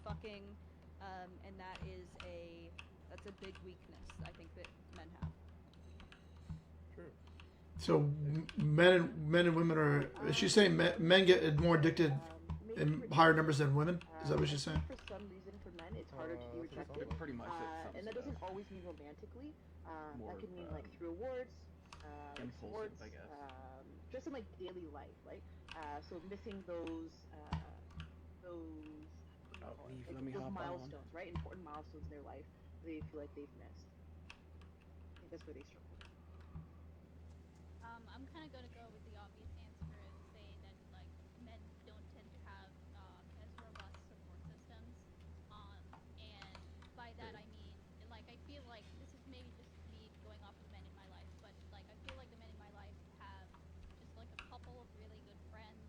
fucking, and that's a big weakness I think that men have. True. So men and women are. Is she saying men get more addicted in higher numbers than women? Is that what she's I saying? think for some reason for men it's harder to be That's what it sounds rejected, like. Pretty much it. Some and that doesn't stuff. always mean romantically. That More could mean like through awards, like impulsive, sports, I guess. just in like daily life, right? So missing those what do you Oh, call it? leave. Like Let me those hop on. milestones, right? Important milestones in their life they feel like they've missed. I think that's where they struggle. I'm kind of going to go with the obvious answer and say that like men don't tend to have as robust support systems, and by that I mean like I feel like this is maybe just me going off of the men in my life, but like I feel like the men in my life have just like a couple of really good friends,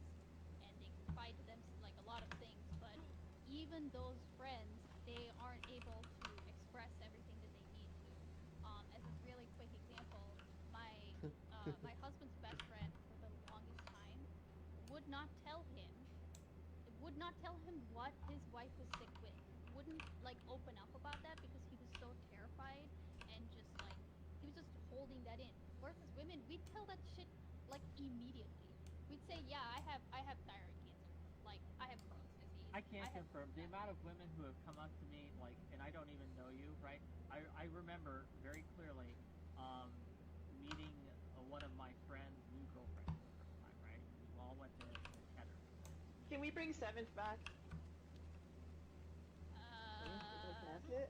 and they confide to them like a lot of things, but even those friends they aren't able to express everything that they need to. As a really quick example, my husband's best friend for the longest time would not tell him what his wife was sick with. Wouldn't like open up about that because he was so terrified and just like he was just holding that in. Versus women, we'd tell that shit like immediately. We'd say, "Yeah, I have thyroid cancer. Like I have Crohn's disease. I can't I have confirm the that." amount of women who have come up to me like, and I don't even know you, right? I remember very clearly um, meeting one of my friend's new girlfriend for the first time, right? We all went to Cheddar. Can we bring Seventh back? Can I ask it?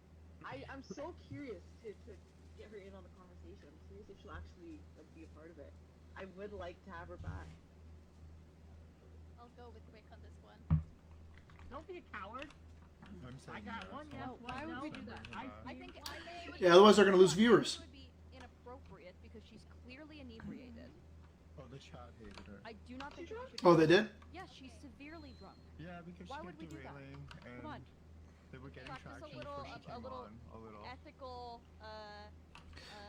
I'm so curious to get her in on the conversation. I'm curious if she'll actually like be a part of it. I would like to have her back. I'll go with Rick on this one. Don't be a coward. I'm I saying got yes. one yes, No, one why would no. we do that? I seen- think it would Yeah, otherwise they're gonna lose I think viewers. it would be inappropriate because she's clearly inebriated. Oh, the chat hated her. I do not think She's that we should. Oh, they did. Yes, she's severely drunk. Yeah, because Why she would kept we do that? derailing and Come on. they were getting Practice traction before she came on. A little. ethical.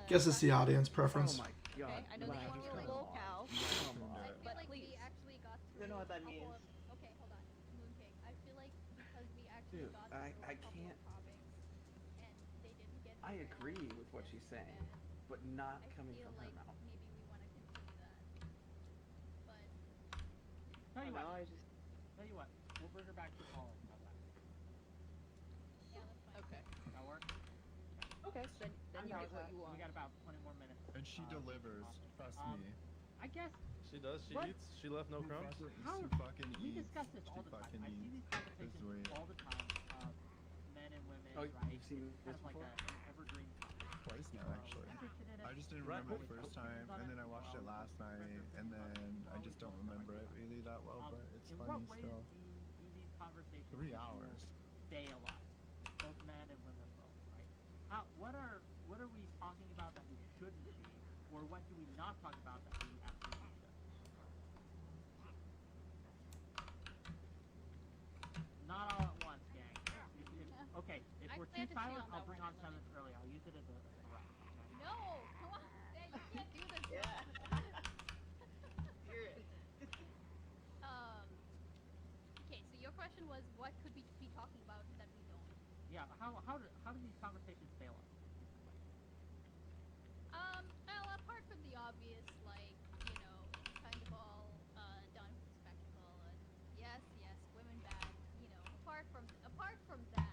Guess it's the audience Oh preference. my god. Okay, I know that you want to be a little cow. Come I on. feel But like please. we actually got I through don't know what a that couple means. of. Okay, hold on, Mooncake. I feel like because we actually Dude, got I, through I a couple can't. of topics and they didn't get I derailed agree with what and she's too saying, bad. but not I coming feel from her like mouth. maybe we want to continue that, but Tell I you don't know. what. I just Tell you what. We'll bring her back to calling. How's that? yeah, that's fine. Okay. That work? okay. Then I'm you down get with what that. you We want. got about 20 more minutes. And she delivers. Trust Um, me. I guess She does. She What? eats. She left no crumbs. How- She fucking we eats. discuss this all She the time. fucking I see these eats. conversations This way. all the time. Men and women, Oh, right? you've seen It's kind this of like before? an evergreen topic. Twice now, actually. Interested in it. I just didn't Right. remember the Always first opinions time, on and it. then I watched it last night, and then I just don't remember it really that well, but it's In funny what ways still. do these conversations 3 with you hours. stay alive? Both men and women both, right? What are we talking about that we shouldn't be, or what do we not talk about that we absolutely should? Not all at once, gang. Okay, if we're Actually, I too had to chew silent, on I'll that bring one on and let seventh early. I'll use it as a rep. Okay? No, come on, Dad, you can't do this. Yeah. Spirit. Okay, so your question was what could we be talking about that we don't? Yeah, but how do these conversations fail us? Well, apart from the obvious, like, it's kind of all done for the spectacle, and yes, yes, women bad, apart from that,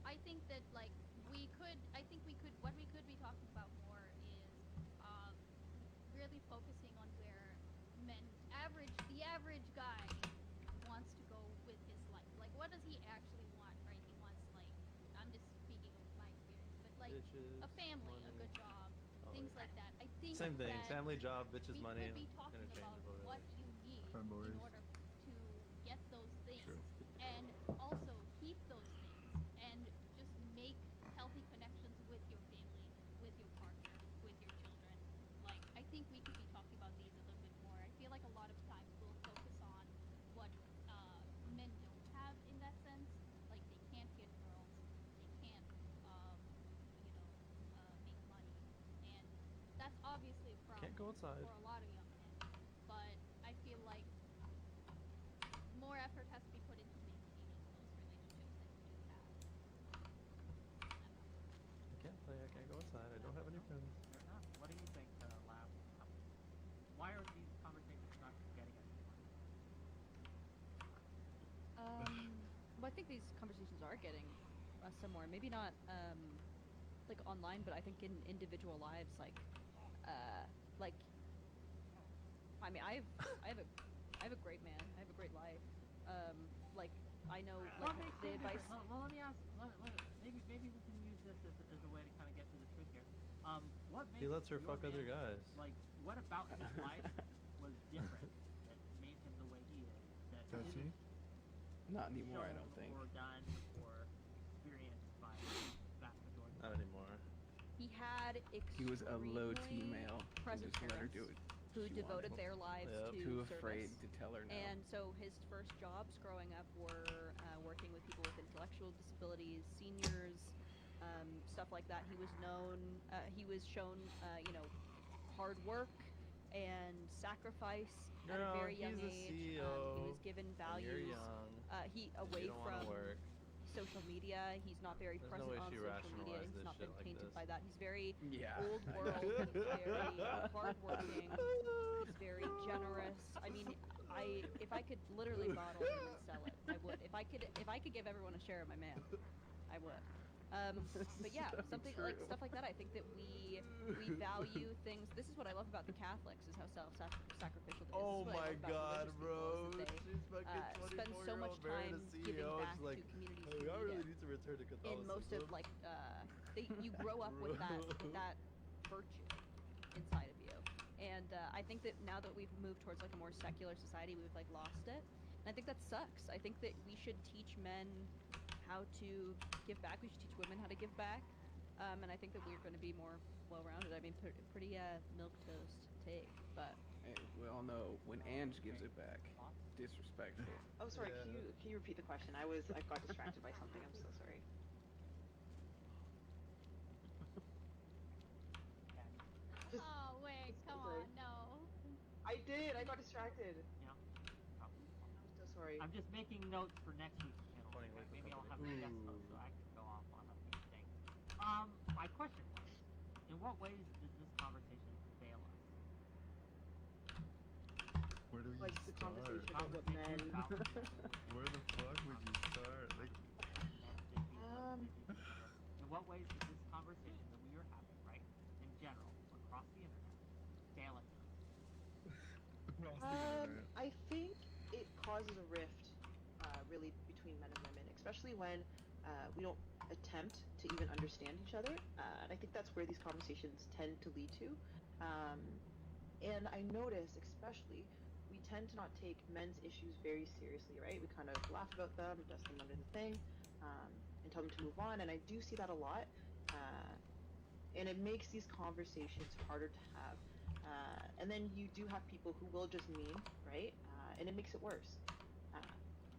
I think that like what we could be talking about more is um, really focusing on where the average guy wants to go with his life. Like, what does he actually want, right? He wants like, I'm just speaking of my experience, but like Bitches, a family, a money. good job, Oh, things yeah. like that. I think Same thing. that Family, job, bitches, we money. could be talking about Interchangeable, what really. you need in Fanboys. order to get those things, True. and also keep those things, and just make healthy connections with your family, with your partner, with your children. Like, I think we could be talking about these a little bit more. I feel like a lot of times we'll focus on what men don't have in that sense. Like, they can't get girls, they can't, you know, make money, and that's obviously a Can't problem go outside. for a lot of young men. But I feel like more effort has to be put into maintaining those relationships. think these conversations are getting somewhere. Maybe not like online, but I think in individual lives, like I mean, I have a great man. I have a great life. Like I know like What makes the him advice. different? Well, let me ask. Maybe we can use this as a way to kind of get to the truth here. What makes He lets her your fuck other man, guys. like, what about his life was different that made him the way he is? That Does he? isn't Not anymore, I shown don't think. or done or experienced by the vast majority. Not anymore. He had He was a low T extremely male. present Just let her parents do it. who she devoted wanted. their lives Yep. to Too service. afraid to tell her no. And so his first jobs growing up were working with people with intellectual disabilities, seniors, stuff like that. He was known. He was shown, hard work and sacrifice at a Girl, very young he's a age. CEO, He was given and values. you're young. He and away you don't wanna from work. social media. He's not very There's present no way on she social media. rationalized He's this not shit been like tainted this. by that. He's very Yeah. old I world. know. He's very hardworking. He's very generous. I mean, if I could literally bottle him and sell it, I would. If I could give everyone a share of my man, I would. But yeah, So something like true. stuff like that. I think that we value things. This is what I love about the Catholics is how self-sacrificial they is. Oh This is what I my love about god, religious bro! people is that She's fucking they spend so much 24-year-old married time a giving CEO. back She's like, to communities hey, who I need really it. need to return to Catholicism. In most of like you grow up with that virtue inside of you, and I think that now that we've moved towards like a more secular society, we've like lost it, and I think that sucks. I think that we should teach men how to give back. We should teach women how to give back, and I think that we're going to be more well-rounded. I mean, pretty milquetoast take, but Hey, we all know when Ange gives it back, disrespectful. Oh, sorry. Yeah. Can you repeat the question? I got distracted by something. I'm so sorry. Just, Oh wait, come sorry. on, no. I did. I got distracted. Yeah. I'm so sorry. I'm just making notes for next week's panel. Funny Okay? with the Maybe I'll have company. a guest host so I can go off on a few things. My question was, in what ways did this conversation fail us? Where do you Like the start? conversation about what men. Where the fuck would you start? Like, In what ways did this conversation that we are having, right, in general, across the internet, fail us? across the internet. I think it causes a rift, really, between men and women, especially when we don't attempt to even understand each other. And I think that's where these conversations tend to lead to. And I notice, especially, we tend to not take men's issues very seriously, right? We kind of laugh about them, dust them under the thing, and tell them to move on. And I do see that a lot. And it makes these conversations harder to have. And then you do have people who will just meme, right? And it makes it worse.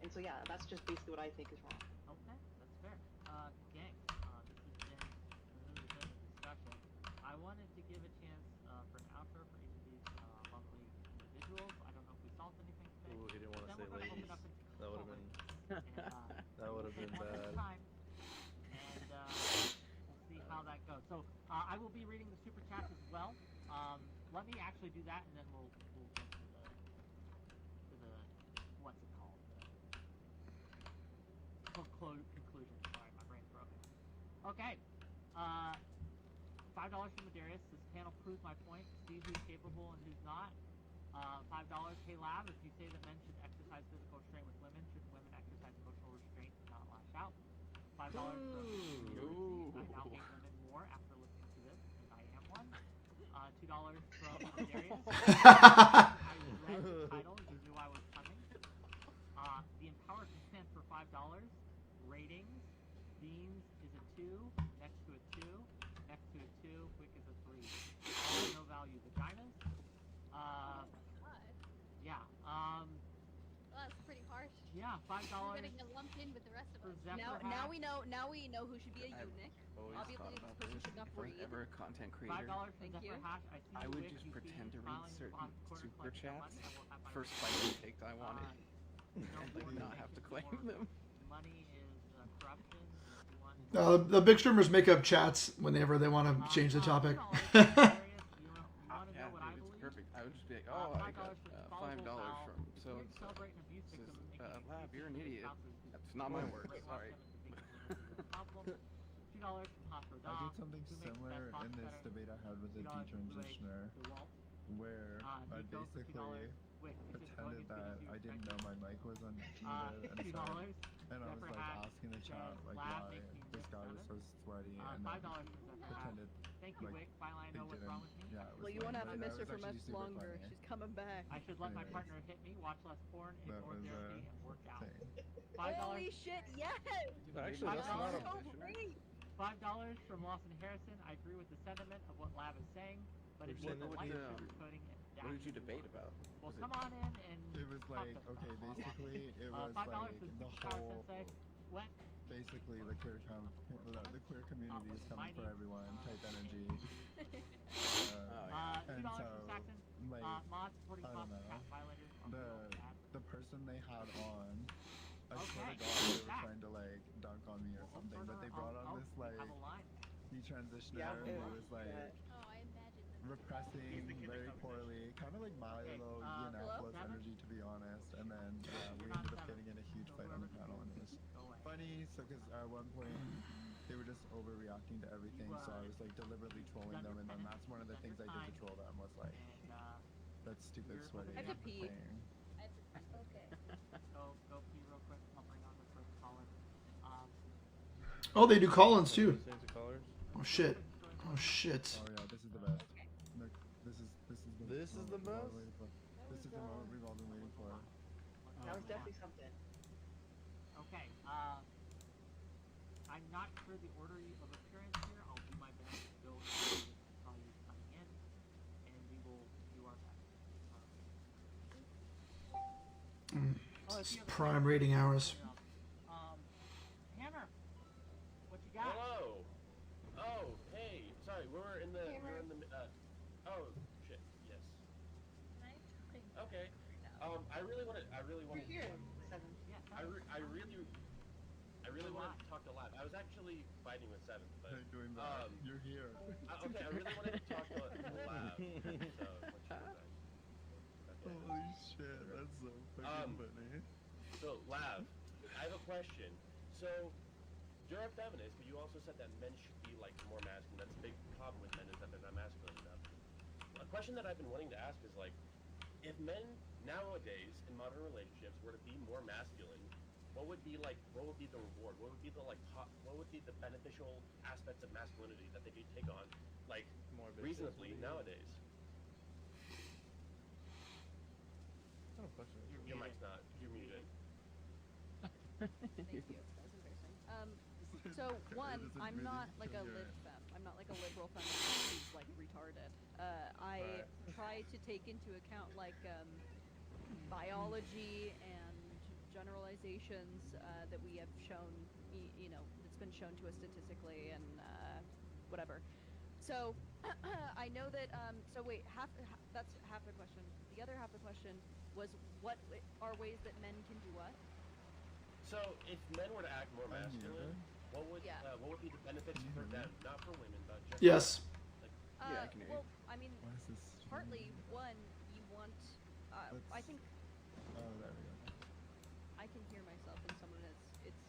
And so yeah, that's just basically what I think is wrong. Okay, that's fair. Gang, this has been a discussion. I wanted to give a chance for an outro for each of these lovely individuals. I don't know if we solved anything today. Ooh, he didn't want to Then say we're going to ladies. open up into That would have been. That would have been one at a bad. time, and we'll see how that goes. So I will be reading the super chats as well. Let me actually do that, and then we'll get to the what's it called? Conclusion. Sorry, my brain's broken. Okay. $5 from Medarius. This panel proves my point. See who's capable and who's not. $5. Hey Lab, if you say that men should exercise physical restraint with women, shouldn't women exercise emotional restraint and not lash out? $5 from Ooh. I now hate women more after listening to this, and I am one. $2 from Darius. I read the title, you knew I was coming. The Empowered Consent for $5. Ratings. Beans is a 2, next to a 2, next to a 2, Quick is a 3. All no value vaginas. God. Yeah. Well, that's pretty harsh. Yeah, $5 You're gonna get lumped in with the rest of for us. Zephyr now Hat. we know who should be a eunuch. Always Obviously, thought this about person this. should not If I was breathe. ever a content $5 creator, from Thank Zephyr you. Hash. I see I the would wick, just you see pretend me to read smiling at the certain bottom corner, super collecting that chats money. I will have my for spicy takes I wanted. no Did more not have to claim donations them. for money is corruption. And if you want The big streamers make up chats whenever they want to change the topic. $2 from Darius. You want to Yeah, know what I dude, it's believe? perfect. I would just be like, oh, I got $5 for $5 disposable valve. from so If and you so. celebrate an abuse Says, victim, making Lab, excuses you're an for the idiot. spouses who It's not my work. Weight Sorry. loss symptoms being a problem. $2 from Hospital I did something to make similar best box in this cutter. debate I had with a $2 from Blue Egg detransitioner, DeWalt. where I Nico for basically $2. Wick, is it going pretended as good as that you I didn't know expected? my mic was unmuted, $2. and I was Zephyr like Hat asking the says, chat like Lab why makes me this miss guy was so 7. sweaty, and $5 then from Zephyr Hat. pretended Thank you, like Wick. Finally, I they know what's didn't. wrong with me. Yeah, it was Well, you funny, won't have to but miss that her was for actually much super longer. funny. She's coming back. I should let my Anyways. partner hit me, watch less porn, That ignore was therapy, and work out. thing. Holy $5. shit, yes! Actually, that's not a. so great! $5 from Lawson Harrison. I agree with the sentiment of what Lab is saying, but it's What- just a what light did, sugarcoating and What did you dashing debate nuance. about? Well, Was come on in and It was talk like, to us okay, about it. basically, it was $5 like for the Superpower whole, Sensei. What? basically the the queer community is coming for everyone type energy. Oh, And $2 so, from Saxon. like, Mod supporting I pop don't know. cat violators are real bad. the person they had on, I swear Okay, to God, they were back. trying to like dunk on me or Well, something, but they Turner, brought on this we like have a line. detransitioner who was like Oh, I imagine this. repressing very poorly, kind of like Milo Yiannopoulos Seven? energy, to be honest. And then we You're not ended up seven. getting in a huge So fight on the whoever panel, and it was Go away. funny. So because at one point they were just overreacting to everything, so I was like deliberately trolling them, and then that's one of the things I did to troll them was like And that stupid You're- sweaty I have to pee. thing. Okay. go pee real quick. I'll bring on the first caller. Oh, they do call-ins too. Listening to callers. Oh shit. Oh shit. Oh yeah, this is the best. Look, this is the This is the moment we've all best? been waiting for. This is the moment we've all been waiting for. That was definitely something. Okay. I'm not sure the order of appearance here. I'll do my best to go through with how you're coming in, and we will do our best. It's prime rating hours. Hammer, what you got? Hello. Oh, hey. Sorry, we were in the. Oh, shit. Yes. Okay. I really want to. We're here. Seven. Yeah, I really want to talk to Lab. I was actually fighting with Seven, but Hey, doing that. You're here. okay. I really wanted to talk to Lab. So what should I? Okay. Holy shit, that's so fucking funny. So Lab, I have a question. So you're a feminist, but you also said that men should be like more masculine. That's a big problem with men is that they're not masculine enough. A question that I've been wanting to ask is like, if men nowadays in modern relationships were to be more masculine, what would be the reward? What would be what would be the beneficial aspects of masculinity that they could take on, like More reasonably visibility. nowadays? I have a question. Your mic's not. You're muted. Thank you. That was embarrassing. So one, doesn't I'm really not like a kill your- lib fem. I'm not like a liberal feminist who's like retarded. I try to take into account like biology and generalizations that we have shown, that's been shown to us statistically and whatever. So I know that. So wait, that's half the question. The other half of the question was, what are ways that men can do what? So if men were to act more I'm masculine, muted. what would be the benefits Can you for hear me? them, not for women, but just Yes. Yeah, I can hear you. Well, I mean, Why is this? partly one, you want. I think Oh, there we go. I can hear myself, and someone is. It's.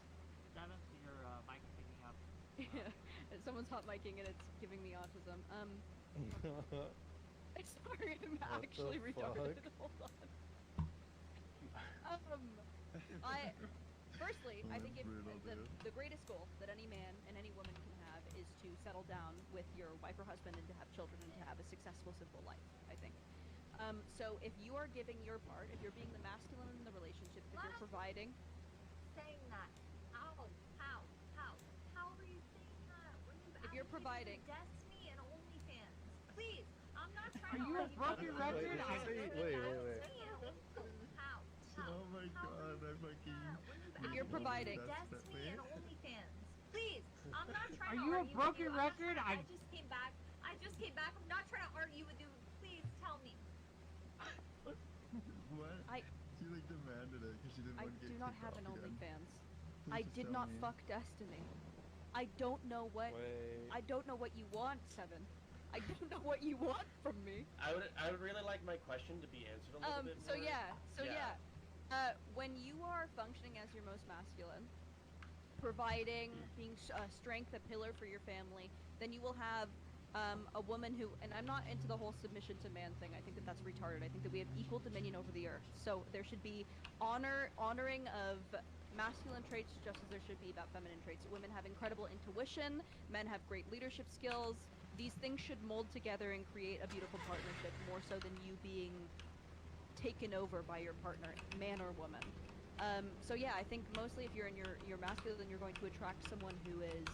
Seven, your mic is picking up. Someone's hot micing, and it's giving me autism. Sorry, I'm What actually the retarded. fuck? Hold on. Firstly, I think if Brutal, dude. the greatest goal that any man and any woman can have is to settle down with your wife or husband and to have children and to have a successful, simple life, I think. So if you are giving your part, if you're being the masculine in the relationship, if you're providing, saying that. How are you saying that? When you've If you're providing- Destiny and OnlyFans. Please, I'm not Are trying to you a argue broken with record? you. I- Wait. How? Oh my god, I fucking. If you're providing- Destiny and OnlyFans. Please, I'm not trying Are to you a argue broken with you. record? I just came back. I'm not trying to argue with you. Please tell me. What? She like demanded it because she didn't I want to get do not kicked have off an again. OnlyFans. Please I just did tell not me. fuck Destiny. I don't know what. Wait. I don't know what you want, Seven. I don't know what you want from me. I would really like my question to be answered a little bit So more. yeah. When you are functioning as your most masculine, providing, being a strength, a pillar for your family, then you will have a woman who, and I'm not into the whole submission to man thing. I think that that's retarded. I think that we have equal dominion over the earth. So there should be honoring of masculine traits just as there should be about feminine traits. Women have incredible intuition. Men have great leadership skills. These things should mold together and create a beautiful partnership more so than you being taken over by your partner, man or woman. So yeah, I think mostly if you're in your masculine, you're going to attract someone who is,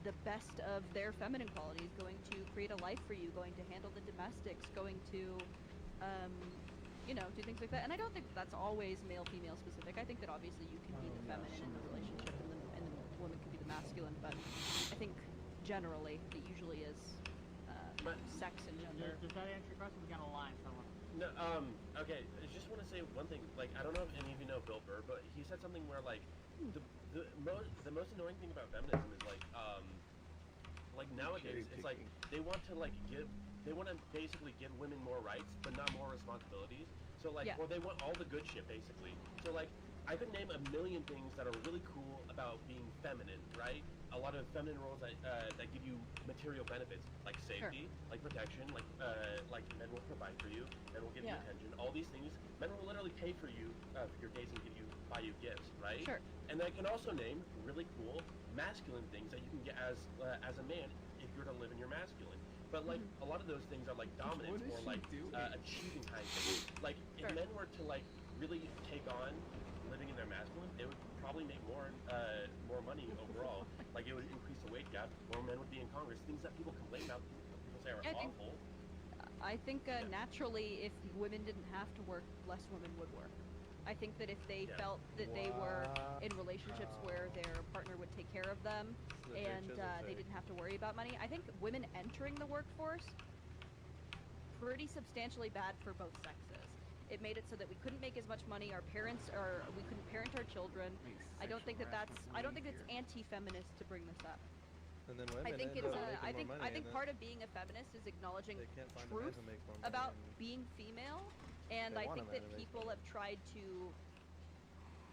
the best of their feminine qualities, going to create a life for you, going to handle the domestics, going to, do things like that. And I don't think that's always male-female specific. I think that obviously you can be the feminine in the relationship, and the woman can be the masculine. But I think generally it usually is sex and gender. Does that answer your question? We got a line, someone. No, okay, I just want to say one thing. Like, I don't know if any of you know Bill Burr, but he said something where, like, the most annoying thing about feminism is, like nowadays, it's like, they want to basically give women more rights, but not more responsibilities. So, like, or they want all the good shit, basically. So, like, I could name a million things that are really cool about being feminine, right? A lot of feminine roles that give you material benefits, like safety, like protection, like men will provide for you, men will give you attention. All these things, men will literally pay for you for your days and buy you gifts, right? Sure. And I can also name really cool masculine things that you can get as a man if you're to live in your masculine. But like a lot of those things are like dominance or like achieving kind of things. Like if men were to like really take on living in their masculine, they would probably make more money overall. Like it would increase the wage gap. More men would be in Congress. Things that people complain about, people say are awful. I think naturally, if women didn't have to work, less women would work. I think that if they felt that they were in relationships where their partner would take care of them and they didn't have to worry about money, I think women entering the workforce, pretty substantially bad for both sexes. It made it so that we couldn't make as much money. We couldn't parent our children. I don't think it's anti-feminist to bring this up. And then women I think end it's up making I think more money, I think and part of being a feminist is acknowledging they can't find a truth man to make more money, about and being female, and they I want think a man that to make people more have tried to.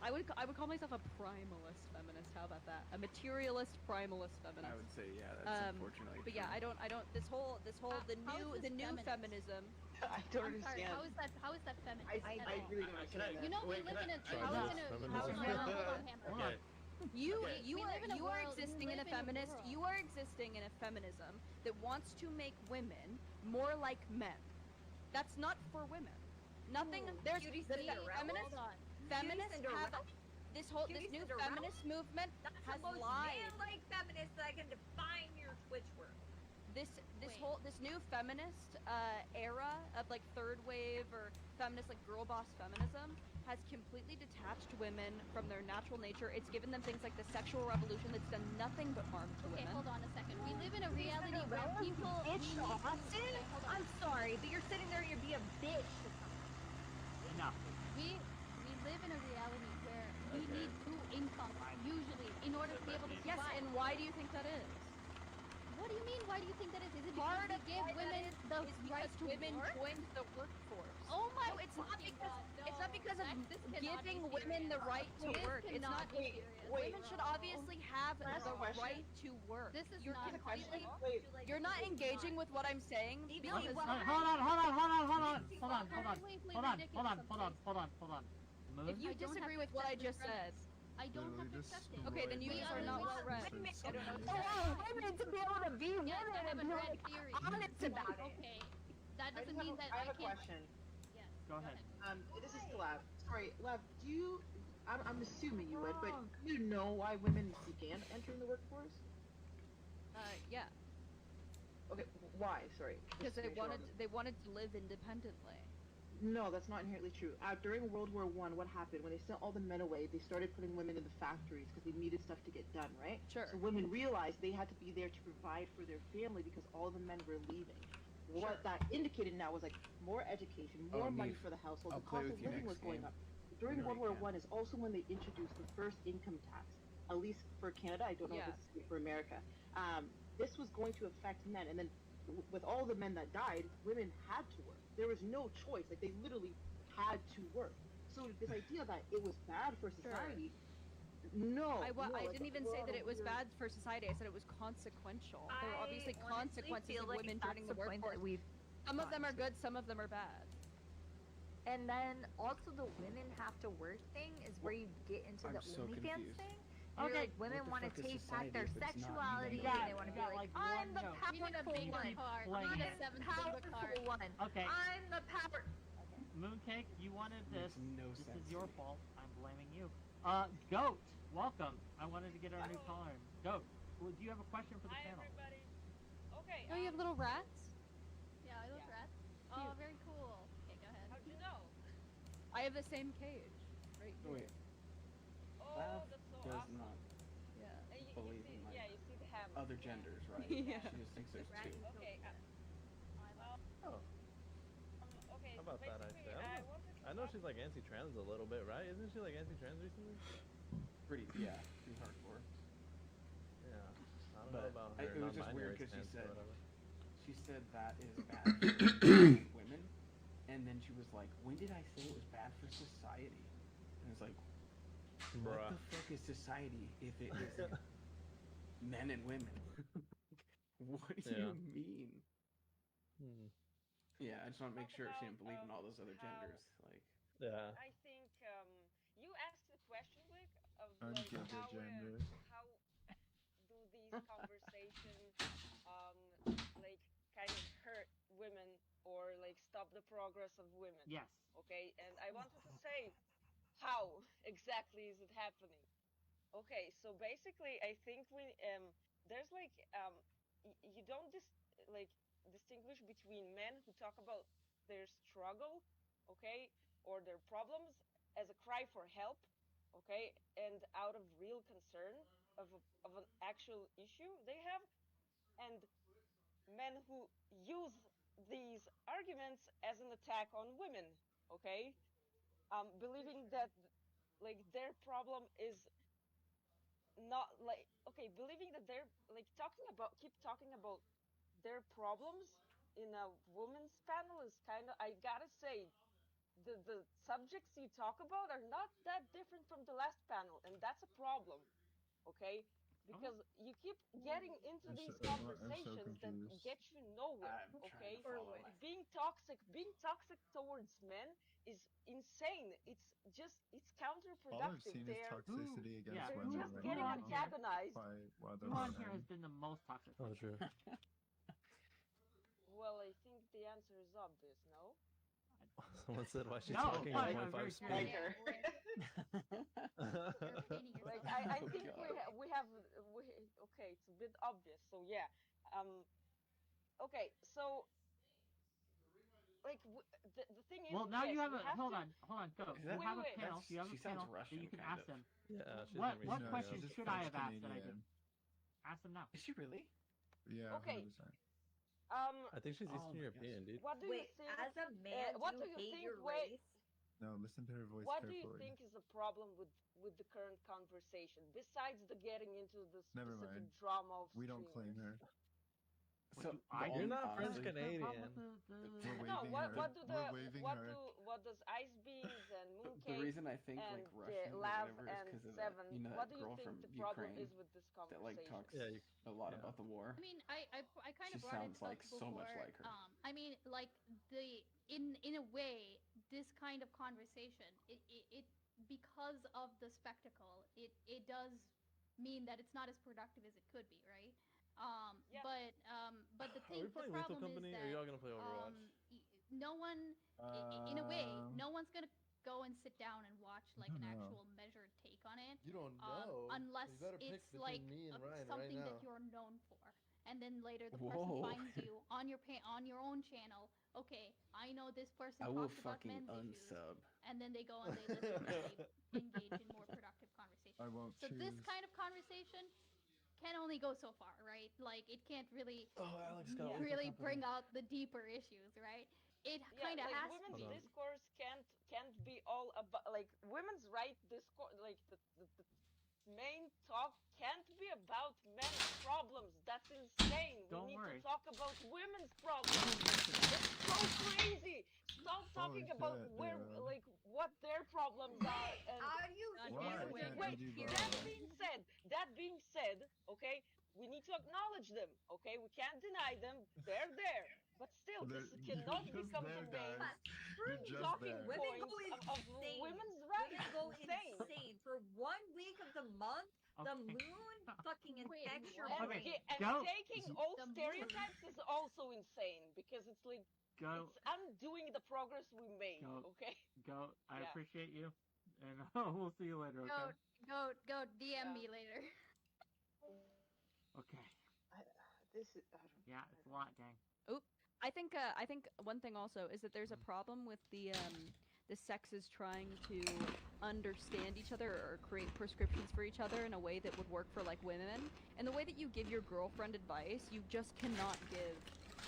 I would call myself a primalist feminist. How about that? A materialist primalist feminist. I would say, yeah, that's unfortunately But true. yeah, I don't. This whole the new feminism. I don't I'm sorry, understand. how is that feminist? I at all? really don't understand that. You know, we live in a hold on, Hammer. Hold on. You We live in a are world- we existing in a live in a feminist. world. You are existing in a feminism that wants to make women more like men. That's not for women. Nothing. There's Cutie the Cinderella? feminists. Hold on. Feminists Cinderella? have this Cutie new Cinderella? feminist movement That's has the most lied. man-like feminist that I can define your Twitch world. This Wait. this new feminist era of like third wave or feminist like girl boss feminism has completely detached women from their natural nature. It's given them things like the sexual revolution that's done nothing but harm to Okay, women. hold on a second. We live in a reality where Cinderella, you people. bitch, we need to- Austin? okay, hold on. I'm sorry, but you're sitting there and you're being a bitch to someone. Enough. We live in a reality where we need two incomes usually in order to be able to Yes, survive. and why do you think that is? What do you mean? Why do you think that is? Is it Part because of we give why that women is the because right to women work? joined the workforce. Oh my! No, it's not fucking because God, it's not no. because of This cannot giving be women the serious. right to This work. It's cannot not. be serious. Women should obviously have Last the question. right to work. This is You're not completely. Wait, You're not engaging with what I'm saying Even because if- Hold on. Wait, Hold on. if you I don't disagree have with what I to just accept said, I don't have to Literally accept just it. okay, then you We just are are not not- well read. Women I don't know. women to be able to be women Yes, I have and a be red like theory. honest about it. Okay, that I doesn't just mean that I have a can't. question. Yes. Go ahead. This is to Lav. Sorry, Lav, do you... I'm assuming you would, but do you know why women began entering the workforce? Yeah, Okay, why? Sorry. because Just to make sure they wanted to live independently. No, that's not inherently true. During World War I, what happened? When they sent all the men away, they started putting women in the factories because they needed stuff to get done, right? Sure. So women realized they had to be there to provide for their family because all the men were leaving. What that indicated now was like more education, more money Neve, for the household. I'll The play cost with of you living next was going game. up. During Whenever World you War can. I is also when they introduced the first income tax, at least for Canada. I don't know if it's for America. This was going to affect men, and then with all the men that died, women had to work. There was no choice. Like they literally had to work. So this idea that it was bad for Sure. society, no, I like, didn't even we're say on that a it was weird- bad for society. I said it was consequential. There were obviously I honestly consequences feel of like women that's joining the the point workforce. that we've Some of them are gotten to. good, some of them are bad. And then also the women have to work thing is where you get into I'm the so OnlyFans confused. thing. You're Okay. like women What the want to fuck is take back society their if it's not sexuality men and or they want to be got, like, like, I'm one the note. We need a powerful bingo one. card. playing We need a it. I'm the 7th bingo powerful card. one. Okay. I'm the power. Okay. Mooncake, you wanted this. Makes no This sense is to your me. fault. I'm blaming you. Goat, welcome. I wanted to get our new caller in. Goat, well, do you have a question for the Hi panel? everybody. Okay. Oh, you have little rats? Yeah, are those Yeah. rats? Oh, very cool. Okay, go ahead. How'd you know? I have the same cage. Right here. Wait, Oh, Lav that's so does awesome. not Yeah. And you believe see, in like yeah, you see the ham. other Yeah. genders, right? Yeah. She just thinks there's two. Okay. Oh, Okay. how about that Basically, actually? I wanted to I know ask- she's like anti-trans a little bit, right? Isn't she like anti-trans recently? Pretty hardcore. Yeah. I don't know But about it her was just weird non-binary because stance or whatever. she said that is bad for women, and then she was like, "When did I say it was bad for society?" And it's like, what Bruh. the fuck is society if it is men and women? What do Yeah. you mean? Hmm. Yeah, I just want to make Talk sure she about, didn't believe in all those other how- genders. Like, Yeah. I think you asked the question, Vic, of I'm like gender how gender. how do these conversations like kind of hurt women or like stop the progress of women. Yes. Okay, and I wanted to say how exactly is it happening? Okay, so basically, I think there's like you don't like distinguish between men who talk about their struggle, okay, or their problems as a cry for help, okay, and out of real concern of an actual issue they have, and men who use these arguments as an attack on women, okay, believing that like their problem is not like okay, believing that they're like keep talking about their problems in a woman's panel is kind of, I gotta say, the subjects you talk about are not that different from the last panel, and that's a problem, okay, because you keep getting into I'm these so conversations that confused. get you nowhere, I'm trying okay, to follow. being toxic towards men is insane. It's All I've counterproductive. seen is They're toxicity against yeah, women just right getting now. antagonized. By other Who on here women. has been the most toxic? Oh, true. Well, I think the answer is obvious, no? Someone said, "Why she's No, talking why? at I'm 0.5 very speed?" curious. Like her. You're repeating Like yourself. I Oh, think God. we have okay, it's a bit obvious. So yeah, okay, so like the thing is, Well, now yes, you have we a have hold to, on, go. Is You that- have a wait. panel. You have She a sounds panel that Russian, you can kind ask of. them. Yeah. She's What gonna be what No, questions she's should I have French asked that I Canadian. didn't? Ask them now. Is she really? Yeah. Okay. 100%. I think she's Oh Eastern my European, dude. what do Wait, you think? as a man, What do do you you hate think? your Wait, race? No, listen to her voice what do you carefully. think is the problem with the current conversation besides the getting into the Never specific mind. drama of We don't claim streamers? her. What do the I You're do? not honestly- French Canadian. We're No, waving what her. what do the We're waving her. what does Ice Beans and The Mooncake reason I think and like Russian or Lav whatever and is because of Seven, that, you know, what that do you girl think from the problem Ukraine is with this that like conversation? talks Yeah, a lot yeah. about the war. I mean, I kind She of brought sounds it like up so before. much like her. I mean, like in a way, this kind of conversation, it because of the spectacle, it does mean that it's not as productive as it could be, right? Yeah. But the Are thing, we the playing Lethal problem is Company, or that are y'all gonna play Overwatch? no one, in a way, Um, no one's gonna go and sit down and watch like I an don't know. actual measured take on it. You don't know. Unless You better pick it's between like me and Ryan right something now. that you're known for, and then later the Whoa. person finds you on your own channel. Okay, I know this person I will talks about fucking men's issues, unsub. and then they go and they listen and they engage in more productive conversation. I won't So choose. this kind of conversation can only go so far, right? Like it can't really Oh, Alex got Yeah. Lethal really Company. bring out the deeper issues, right? It Yeah, kind of like has to women's be. Hold on. discourse can't be all about like women's right discourse, like the main talk can't be about men's problems. That's insane. Don't We need worry. to talk about women's problems. It's so crazy. stop talking Holy about shit, where, dude. like, what their problems are. And Are you Why? hearing? wait, Bro. that being said, okay, we need to acknowledge them. Okay, we can't deny them. They're there. But still, this You're cannot just become there, the main guys. Screw You're just talking there. women points go of insane. women's rights. Women go Insane. insane for 1 week of the month. The Okay. moon fucking Wait, infects your what? And, brain. and Go. taking all The moon. stereotypes is also insane because it's like Go. it's undoing the progress we made. Go. Okay. Go. I Yeah. appreciate you, and we'll see you later. Okay. Go DM Yeah. me later. Okay. This is. I don't. Yeah, it's a lot, gang. I think one thing also is that there's a problem with the sexes trying to understand each other or create prescriptions for each other in a way that would work for like women. And the way that you give your girlfriend advice, you just cannot give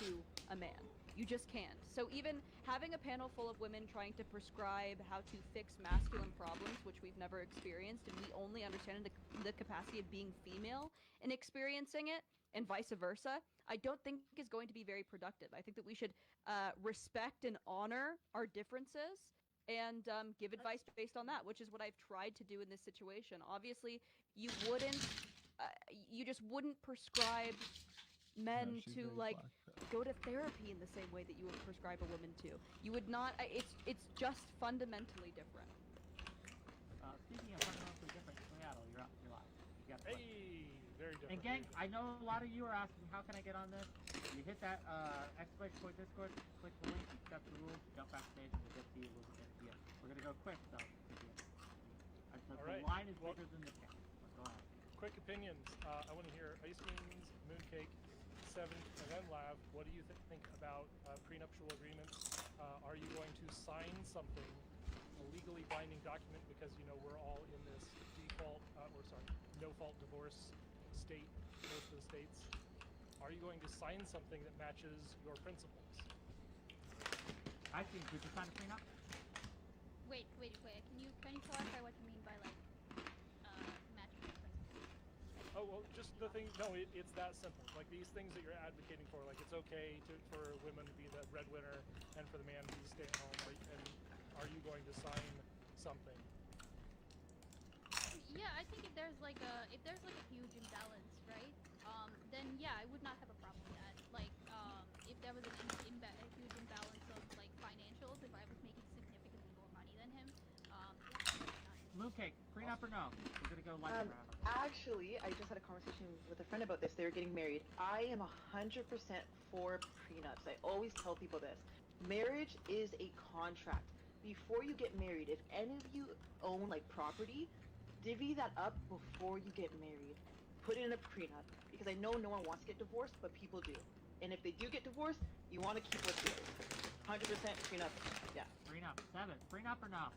to a man. You just can't. So even having a panel full of women trying to prescribe how to fix masculine problems, which we've never experienced, and we only understand the capacity of being female and experiencing it, and vice versa, I don't think is going to be very productive. I think that we should respect and honor our differences and give advice based on that, which is what I've tried to do in this situation. Obviously, you just wouldn't prescribe men she's to very like black. go to therapy in the same way that you would prescribe a woman to. You would not. It's just fundamentally different. Speaking of fundamentally different, Seattle, you're up. You're live. You got the question. Hey, very different. And gang, I know a lot of you are asking, how can I get on this? You hit that exclamation point Discord, click the link, you accept the rules, jump backstage, and you get the Elizabeth. Yeah. We're gonna go quick though. The line is bigger than the text. Go ahead. Quick opinions. I want to hear Ice Beans, Mooncake, Seven, and then Lav. What do you think about prenuptial agreements? Are you going to sign something, a legally binding document, because you know we're all in this no-fault divorce state, most of the states. Are you going to sign something that matches your principles? I think we should sign a prenup. Wait. Can you clarify what you mean by like matching your principles? Oh well, just the thing. No, it's that simple. Like these things that you're advocating for. Like it's okay for women to be the breadwinner and for the man to stay at home. And are you going to sign something? Yeah, I think if there's like a huge imbalance, right? Then yeah, I would not have a problem with that. Like, if there was a huge imbalance of like financials, if I was making significantly more money than him, Mooncake, prenup or no? We're gonna go like around. Actually, I just had a conversation with a friend about this. They were getting married. I am 100% for prenups. I always tell people this. Marriage is a contract. Before you get married, if any of you own like property, divvy that up before you get married. Put it in a prenup. Because I know no one wants to get divorced, but people do. And if they do get divorced, you want to keep what's yours. 100% prenup. Yeah. Prenup. 7. Prenup or no?